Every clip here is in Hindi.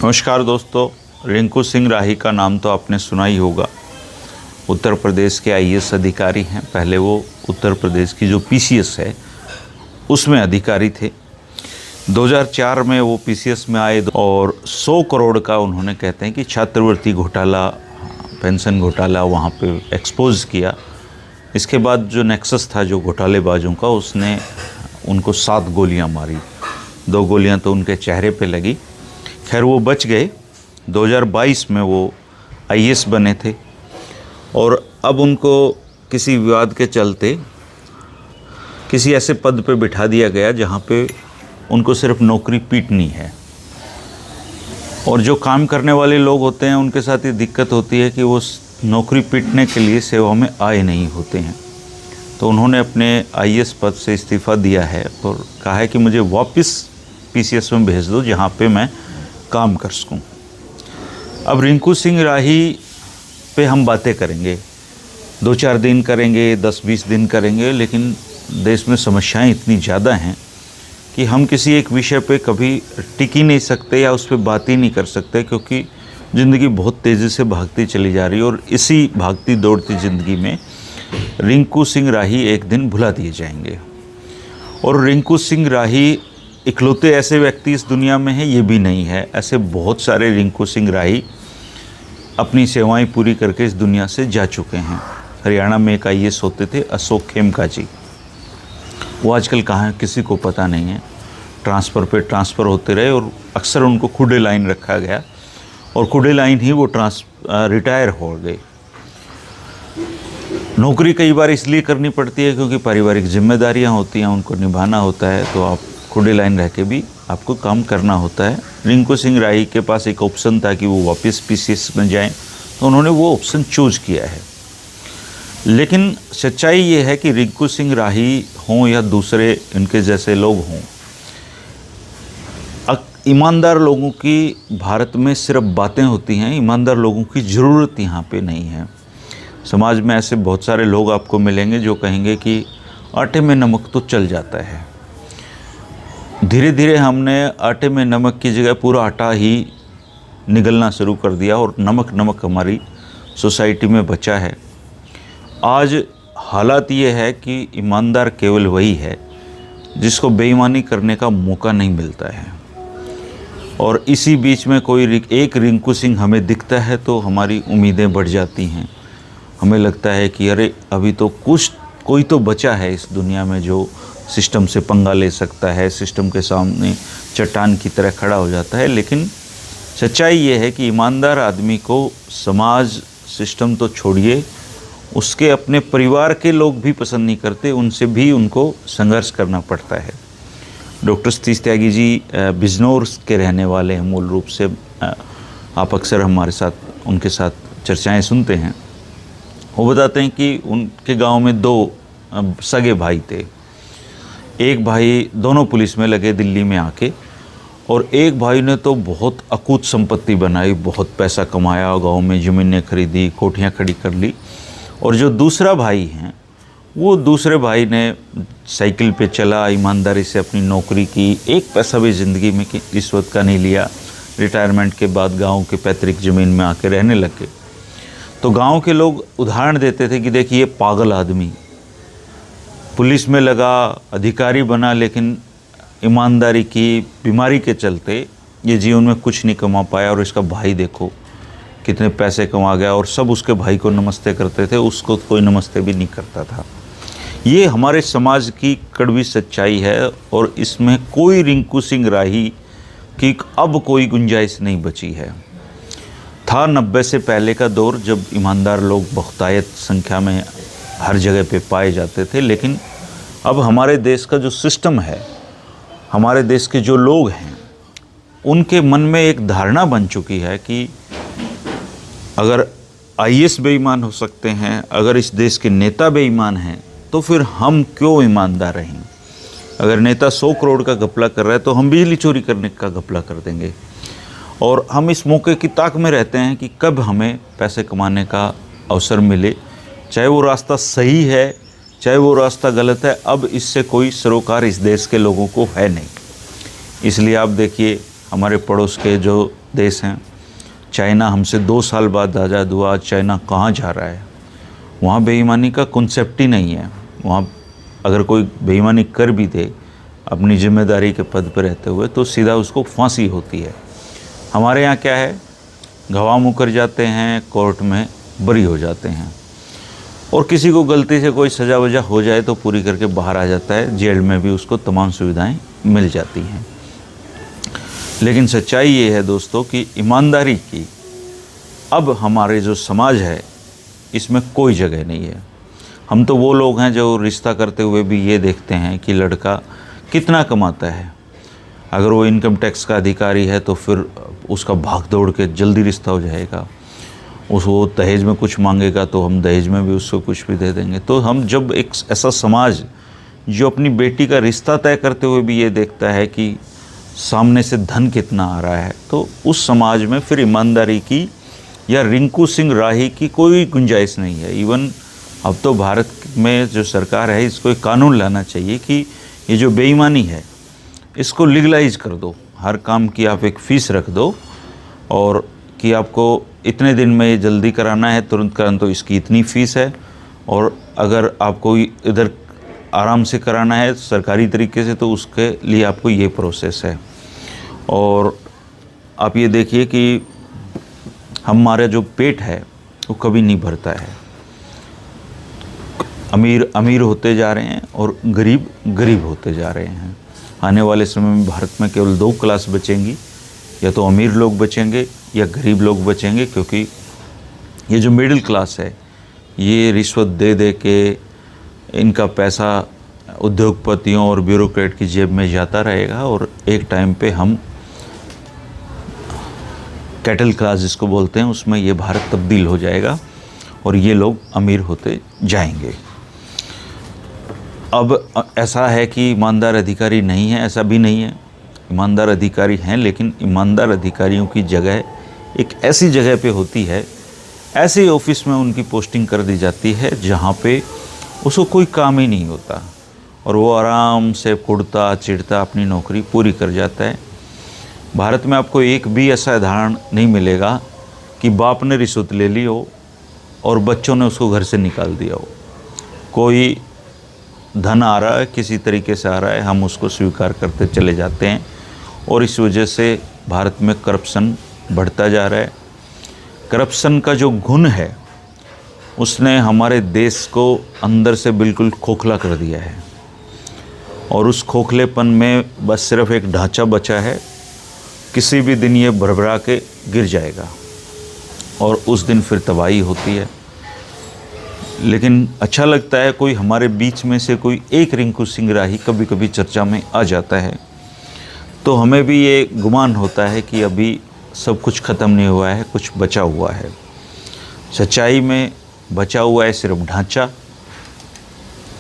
नमस्कार दोस्तों, रिंकू सिंह राही का नाम तो आपने सुना ही होगा। उत्तर प्रदेश के आईएएस अधिकारी हैं। पहले वो उत्तर प्रदेश की जो पीसीएस है उसमें अधिकारी थे। 2004 में वो पीसीएस में आए और 100 करोड़ का उन्होंने कहते हैं कि छात्रवृत्ति घोटाला, पेंशन घोटाला वहाँ पे एक्सपोज किया। इसके बाद जो नेक्सस था जो घोटालेबाजों का, उसने उनको 7 गोलियाँ मारी। 2 गोलियाँ तो उनके चेहरे पे लगी। खैर वो बच गए। 2022 में वो आईएएस बने थे और अब उनको किसी विवाद के चलते किसी ऐसे पद पे बिठा दिया गया जहाँ पे उनको सिर्फ नौकरी पीटनी है। और जो काम करने वाले लोग होते हैं उनके साथ ये दिक्कत होती है कि वो नौकरी पीटने के लिए सेवा में आए नहीं होते हैं। तो उन्होंने अपने आईएएस पद से इस्तीफ़ा दिया है और कहा है कि मुझे वापस पीसीएस में भेज दो जहाँ पे मैं काम कर सकूं। अब रिंकू सिंह राही पे हम बातें करेंगे, 2-4 दिन करेंगे, 10-20 दिन करेंगे, लेकिन देश में समस्याएं इतनी ज़्यादा हैं कि हम किसी एक विषय पे कभी टिक ही नहीं सकते या उस पर बात ही नहीं कर सकते, क्योंकि ज़िंदगी बहुत तेज़ी से भागती चली जा रही है। और इसी भागती दौड़ती ज़िंदगी में रिंकू सिंह राही एक दिन भुला दिए जाएंगे। और रिंकू सिंह राही इकलौते ऐसे व्यक्ति इस दुनिया में हैं ये भी नहीं है। ऐसे बहुत सारे रिंकू सिंह राही अपनी सेवाएं पूरी करके इस दुनिया से जा चुके हैं। हरियाणा में एक आईएएस होते थे अशोक खेमका जी, वो आजकल कहाँ हैं किसी को पता नहीं है। ट्रांसफ़र पे ट्रांसफ़र होते रहे और अक्सर उनको खुडे लाइन रखा गया और खुडे लाइन ही वो रिटायर हो गए। नौकरी कई बार इसलिए करनी पड़ती है क्योंकि पारिवारिक जिम्मेदारियां होती हैं, उनको निभाना होता है, तो आप खुडे लाइन रह के भी आपको काम करना होता है। रिंकू सिंह राही के पास एक ऑप्शन था कि वो वापस पीसीएस में जाएं, तो उन्होंने वो ऑप्शन चूज किया है। लेकिन सच्चाई ये है कि रिंकू सिंह राही हों या दूसरे इनके जैसे लोग हों, ईमानदार लोगों की भारत में सिर्फ बातें होती हैं, ईमानदार लोगों की ज़रूरत यहाँ पे नहीं है। समाज में ऐसे बहुत सारे लोग आपको मिलेंगे जो कहेंगे कि आटे में नमक तो चल जाता है। धीरे धीरे हमने आटे में नमक की जगह पूरा आटा ही निगलना शुरू कर दिया और नमक नमक हमारी सोसाइटी में बचा है। आज हालात ये है कि ईमानदार केवल वही है जिसको बेईमानी करने का मौका नहीं मिलता है। और इसी बीच में कोई एक रिंकू सिंह हमें दिखता है तो हमारी उम्मीदें बढ़ जाती हैं। हमें लगता है कि अरे अभी तो कोई तो बचा है इस दुनिया में जो सिस्टम से पंगा ले सकता है, सिस्टम के सामने चट्टान की तरह खड़ा हो जाता है। लेकिन सच्चाई ये है कि ईमानदार आदमी को समाज, सिस्टम तो छोड़िए, उसके अपने परिवार के लोग भी पसंद नहीं करते, उनसे भी उनको संघर्ष करना पड़ता है। डॉक्टर सतीश त्यागी जी बिजनौर के रहने वाले हैं मूल रूप से। आप अक्सर हमारे साथ उनके साथ चर्चाएँ सुनते हैं। वो बताते हैं कि उनके गांव में 2 सगे भाई थे। एक भाई, दोनों पुलिस में लगे दिल्ली में आके, और एक भाई ने तो बहुत अकूत संपत्ति बनाई, बहुत पैसा कमाया, गांव में ज़मीनें खरीदी, कोठियां खड़ी कर ली। और जो दूसरा भाई हैं, वो दूसरे भाई ने साइकिल पे चला, ईमानदारी से अपनी नौकरी की, एक पैसा भी ज़िंदगी में रिश्वत का नहीं लिया। रिटायरमेंट के बाद गाँव के पैतृक ज़मीन में आके रहने लगे। तो गांव के लोग उदाहरण देते थे कि देखिए ये पागल आदमी पुलिस में लगा, अधिकारी बना, लेकिन ईमानदारी की बीमारी के चलते ये जीवन में कुछ नहीं कमा पाया। और इसका भाई देखो कितने पैसे कमा गया, और सब उसके भाई को नमस्ते करते थे, उसको कोई नमस्ते भी नहीं करता था। ये हमारे समाज की कड़वी सच्चाई है और इसमें कोई रिंकू सिंह राही की अब कोई गुंजाइश नहीं बची है। था 90 से पहले का दौर जब ईमानदार लोग बहुतायत संख्या में हर जगह पे पाए जाते थे, लेकिन अब हमारे देश का जो सिस्टम है, हमारे देश के जो लोग हैं, उनके मन में एक धारणा बन चुकी है कि अगर आईएएस बेईमान हो सकते हैं, अगर इस देश के नेता बेईमान हैं, तो फिर हम क्यों ईमानदार रहें। अगर नेता 100 करोड़ का घपला कर रहा है तो हम बिजली चोरी करने का घपला कर देंगे। और हम इस मौके की ताक में रहते हैं कि कब हमें पैसे कमाने का अवसर मिले, चाहे वो रास्ता सही है चाहे वो रास्ता गलत है। अब इससे कोई सरोकार इस देश के लोगों को है नहीं। इसलिए आप देखिए हमारे पड़ोस के जो देश हैं। चाइना हमसे 2 साल बाद आज़ाद हुआ, आज चाइना कहाँ जा रहा है? वहाँ बेईमानी का कॉन्सेप्ट ही नहीं है। वहाँ अगर कोई बेईमानी कर भी दे अपनी जिम्मेदारी के पद पर रहते हुए तो सीधा उसको फांसी होती है। हमारे यहाँ क्या है, गवाह मुकर जाते हैं, कोर्ट में बरी हो जाते हैं, और किसी को गलती से कोई सज़ा वजह हो जाए तो पूरी करके बाहर आ जाता है, जेल में भी उसको तमाम सुविधाएं मिल जाती हैं। लेकिन सच्चाई ये है दोस्तों कि ईमानदारी की अब हमारे जो समाज है इसमें कोई जगह नहीं है। हम तो वो लोग हैं जो रिश्ता करते हुए भी ये देखते हैं कि लड़का कितना कमाता है। अगर वो इनकम टैक्स का अधिकारी है तो फिर उसका भाग दौड़ के जल्दी रिश्ता हो जाएगा। वो दहेज में कुछ मांगेगा तो हम दहेज में भी उसको कुछ भी दे देंगे। तो हम जब एक ऐसा समाज जो अपनी बेटी का रिश्ता तय करते हुए भी ये देखता है कि सामने से धन कितना आ रहा है, तो उस समाज में फिर ईमानदारी की या रिंकू सिंह राही की कोई गुंजाइश नहीं है। इवन अब तो भारत में जो सरकार है इसको एक कानून लाना चाहिए कि ये जो बेईमानी है इसको लीगलाइज कर दो। हर काम की आप एक फ़ीस रख दो और कि आपको इतने दिन में ये जल्दी कराना है, तुरंत कराना तो इसकी इतनी फ़ीस है, और अगर आपको इधर आराम से कराना है सरकारी तरीके से तो उसके लिए आपको ये प्रोसेस है। और आप ये देखिए कि हमारा जो पेट है वो कभी नहीं भरता है। अमीर अमीर होते जा रहे हैं और गरीब गरीब होते जा रहे हैं। आने वाले समय में भारत में केवल 2 क्लास बचेंगी, या तो अमीर लोग बचेंगे या गरीब लोग बचेंगे, क्योंकि ये जो मिडिल क्लास है ये रिश्वत दे दे के इनका पैसा उद्योगपतियों और ब्यूरोक्रेट की जेब में जाता रहेगा, और एक टाइम पे हम कैटल क्लास जिसको बोलते हैं उसमें ये भारत तब्दील हो जाएगा और ये लोग अमीर होते जाएंगे। अब ऐसा है कि ईमानदार अधिकारी नहीं है, ऐसा भी नहीं है। ईमानदार अधिकारी हैं, लेकिन ईमानदार अधिकारियों की जगह एक ऐसी जगह पे होती है, ऐसे ऑफिस में उनकी पोस्टिंग कर दी जाती है जहाँ पे उसको कोई काम ही नहीं होता और वो आराम से कुड़ता चिढ़ता अपनी नौकरी पूरी कर जाता है। भारत में आपको एक भी ऐसा उदाहरण नहीं मिलेगा कि बाप ने रिश्वत ले ली हो और बच्चों ने उसको घर से निकाल दिया हो। कोई धन आ रहा है, किसी तरीके से आ रहा है, हम उसको स्वीकार करते चले जाते हैं, और इस वजह से भारत में करप्शन बढ़ता जा रहा है। करप्शन का जो गुण है उसने हमारे देश को अंदर से बिल्कुल खोखला कर दिया है, और उस खोखलेपन में बस सिर्फ एक ढांचा बचा है। किसी भी दिन ये भरभरा के गिर जाएगा और उस दिन फिर तबाही होती है। लेकिन अच्छा लगता है कोई हमारे बीच में से कोई एक रिंकू सिंह राही कभी कभी चर्चा में आ जाता है, तो हमें भी ये गुमान होता है कि अभी सब कुछ ख़त्म नहीं हुआ है, कुछ बचा हुआ है। सच्चाई में बचा हुआ है सिर्फ ढांचा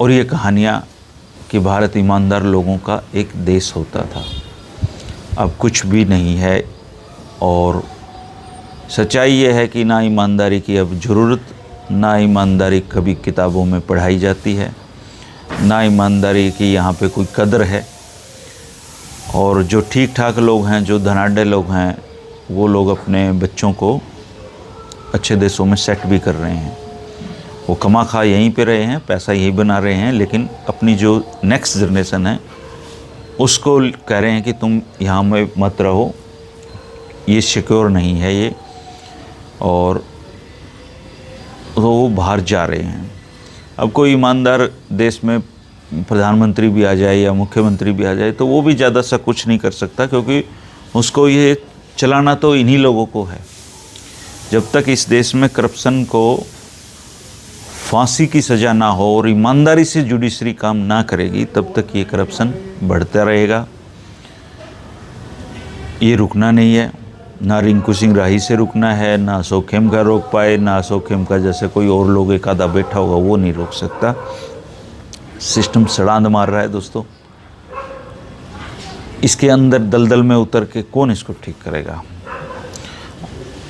और ये कहानियाँ कि भारत ईमानदार लोगों का एक देश होता था। अब कुछ भी नहीं है, और सच्चाई ये है कि ना ईमानदारी की अब ज़रूरत, ना ईमानदारी कभी किताबों में पढ़ाई जाती है, ना ईमानदारी की यहाँ पे कोई कदर है। और जो ठीक ठाक लोग हैं, जो धनाढ़ लोग हैं, वो लोग अपने बच्चों को अच्छे देशों में सेट भी कर रहे हैं। वो कमा खा यहीं पे रहे हैं, पैसा यहीं बना रहे हैं, लेकिन अपनी जो नेक्स्ट जनरेशन है उसको कह रहे हैं कि तुम यहाँ में मत रहो, ये सिक्योर नहीं है ये, और तो वो बाहर जा रहे हैं। अब कोई ईमानदार देश में प्रधानमंत्री भी आ जाए या मुख्यमंत्री भी आ जाए तो वो भी ज़्यादा सा कुछ नहीं कर सकता, क्योंकि उसको ये चलाना तो इन्हीं लोगों को है। जब तक इस देश में करप्शन को फांसी की सज़ा ना हो और ईमानदारी से जुडिशरी काम ना करेगी, तब तक ये करप्शन बढ़ता रहेगा। ये रुकना नहीं है, ना रिंकू सिंह राही से रुकना है, ना अशोक खेमका रोक पाए, ना अशोक खेमका जैसे कोई और लोग एक आधा बैठा होगा वो नहीं रोक सकता। सिस्टम सड़ांध मार रहा है दोस्तों। इसके अंदर दलदल में उतर के कौन इसको ठीक करेगा?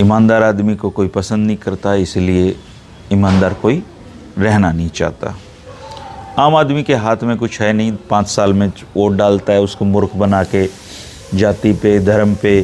ईमानदार आदमी को कोई पसंद नहीं करता, इसलिए ईमानदार कोई रहना नहीं चाहता। आम आदमी के हाथ में कुछ है नहीं, 5 साल में वोट डालता है, उसको मूर्ख बना के जाति पे, धर्म पे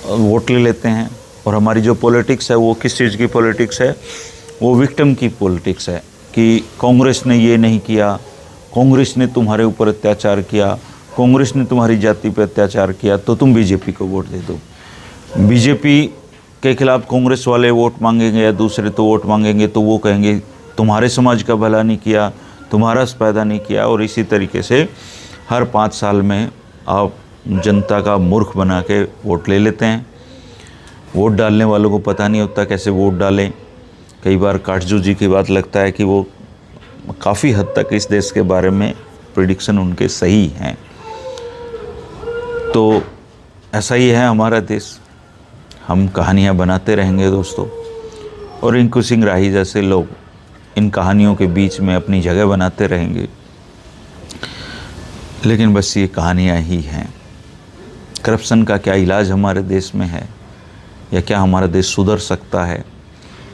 वोट ले लेते हैं। और हमारी जो पॉलिटिक्स है वो किस चीज़ की पॉलिटिक्स है, वो विक्टिम की पॉलिटिक्स है कि कांग्रेस ने ये नहीं किया, कांग्रेस ने तुम्हारे ऊपर अत्याचार किया, कांग्रेस ने तुम्हारी जाति पर अत्याचार किया, तो तुम बीजेपी को वोट दे दो। बीजेपी के खिलाफ कांग्रेस वाले वोट मांगेंगे या दूसरे तो वोट मांगेंगे, तो वो कहेंगे तुम्हारे समाज का भला नहीं किया, तुम्हारा पैदा नहीं किया। और इसी तरीके से हर 5 साल में आप जनता का मूर्ख बना के वोट ले लेते हैं। वोट डालने वालों को पता नहीं होता कैसे वोट डालें। कई बार काटजू जी की बात लगता है कि वो काफ़ी हद तक इस देश के बारे में प्रेडिक्शन उनके सही हैं। तो ऐसा ही है हमारा देश, हम कहानियाँ बनाते रहेंगे दोस्तों, और रिंकू सिंह राही जैसे लोग इन कहानियों के बीच में अपनी जगह बनाते रहेंगे। लेकिन बस ये कहानियाँ ही हैं। करप्शन का क्या इलाज हमारे देश में है, या क्या हमारा देश सुधर सकता है?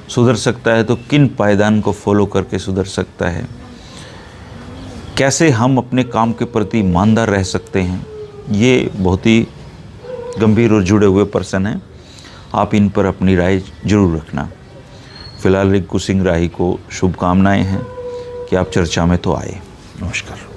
सुधर सकता है तो किन पायदान को फॉलो करके सुधर सकता है? कैसे हम अपने काम के प्रति ईमानदार रह सकते हैं? ये बहुत ही गंभीर और जुड़े हुए प्रश्न हैं। आप इन पर अपनी राय जरूर रखना। फिलहाल रिंकू सिंह राही को शुभकामनाएं हैं कि आप चर्चा में तो आए। नमस्कार।